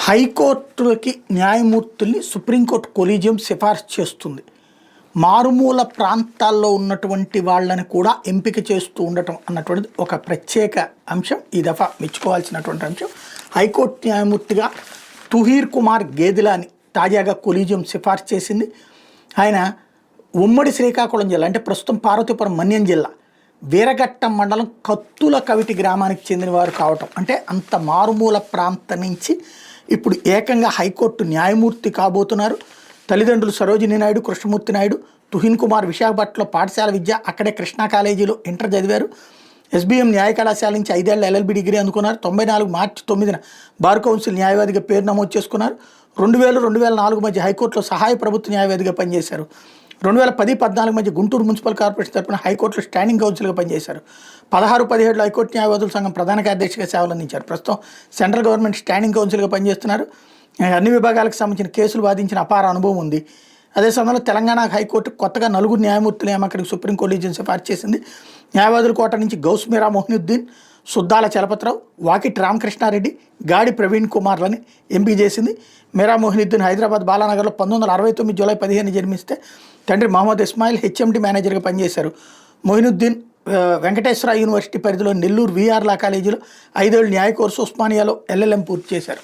హైకోర్టులకి న్యాయమూర్తుల్ని supreme court collegium సిఫార్సు చేస్తుంది. మారుమూల ప్రాంతాల్లో ఉన్నటువంటి వాళ్ళని కూడా ఎంపిక చేస్తూ ఉండటం అన్నటువంటిది ఒక ప్రత్యేక అంశం. ఈ దఫా మెచ్చుకోవాల్సినటువంటి అంశం. హైకోర్టు న్యాయమూర్తిగా తుహీర్ కుమార్ గేదిలాని తాజాగా కొలీజియం సిఫార్సు చేసింది. ఆయన ఉమ్మడి శ్రీకాకుళం జిల్లా, అంటే ప్రస్తుతం పార్వతీపురం మన్యం జిల్లా వీరఘట్టం మండలం కత్తుల కవిటి గ్రామానికి చెందినవారు కావటం, అంటే అంత మారుమూల ప్రాంతం నుంచి ఇప్పుడు ఏకంగా హైకోర్టు న్యాయమూర్తి కాబోతున్నారు. తల్లిదండ్రులు సరోజినీ నాయుడు, కృష్ణమూర్తి నాయుడు. తుహిన్ కుమార్ విశాఖపట్నంలో పాఠశాల విద్య, అక్కడే కృష్ణా కాలేజీలో ఇంటర్ చదివారు. ఎస్బీఎం న్యాయ కళాశాల నుంచి 5 ఏళ్ల LLB డిగ్రీ అందుకున్నారు. 94 మార్చి 9న బార్ కౌన్సిల్ న్యాయవాదిగా పేరు నమోదు చేసుకున్నారు. 2000-2004 మధ్య హైకోర్టులో సహాయ ప్రభుత్వ న్యాయవాదిగా పనిచేశారు. 2010-14 మధ్య గుంటూరు మున్సిపల్ కార్పొరేషన్ తరపున హైకోర్టులో స్టాండింగ్ కౌన్సిల్గా పనిచేశారు. 16-17లో హైకోర్టు న్యాయవాదుల సంఘం ప్రధాన కార్యదర్శిగా సేవలు అందించారు. ప్రస్తుతం సెంట్రల్ గవర్నమెంట్ స్టాండింగ్ కౌన్సిల్గా పనిచేస్తున్నారు. అన్ని విభాగాలకు సంబంధించిన కేసులు వాదించిన అపార అనుభవం ఉంది. అదే సమయంలో తెలంగాణ హైకోర్టు కొత్తగా 4 న్యాయమూర్తుల నియామకానికి సుప్రీం కొలీజియం సిఫార్సు చేసింది. న్యాయవాదుల కోట నుంచి గౌస్ మీరా మొహినుద్దీన్, సుద్దాల చలపతిరావు, వాకిటి రామకృష్ణారెడ్డి, గాడి ప్రవీణ్ కుమార్లని ఎంపిక చేసింది. మీరా మొహినుద్దీన్ హైదరాబాద్ బాలానగర్లో 1969 జూలై 15 జన్మిస్తే తండ్రి మహమ్మద్ ఇస్మాయిల్ HMD మేనేజర్గా పనిచేశారు. మొహినుద్దీన్ వెంకటేశ్వర యూనివర్సిటీ పరిధిలో నెల్లూరు VR లా కాలేజీలో 5 ఏళ్ల న్యాయ కోర్సు, ఉస్మానియాలో LLM పూర్తి చేశారు.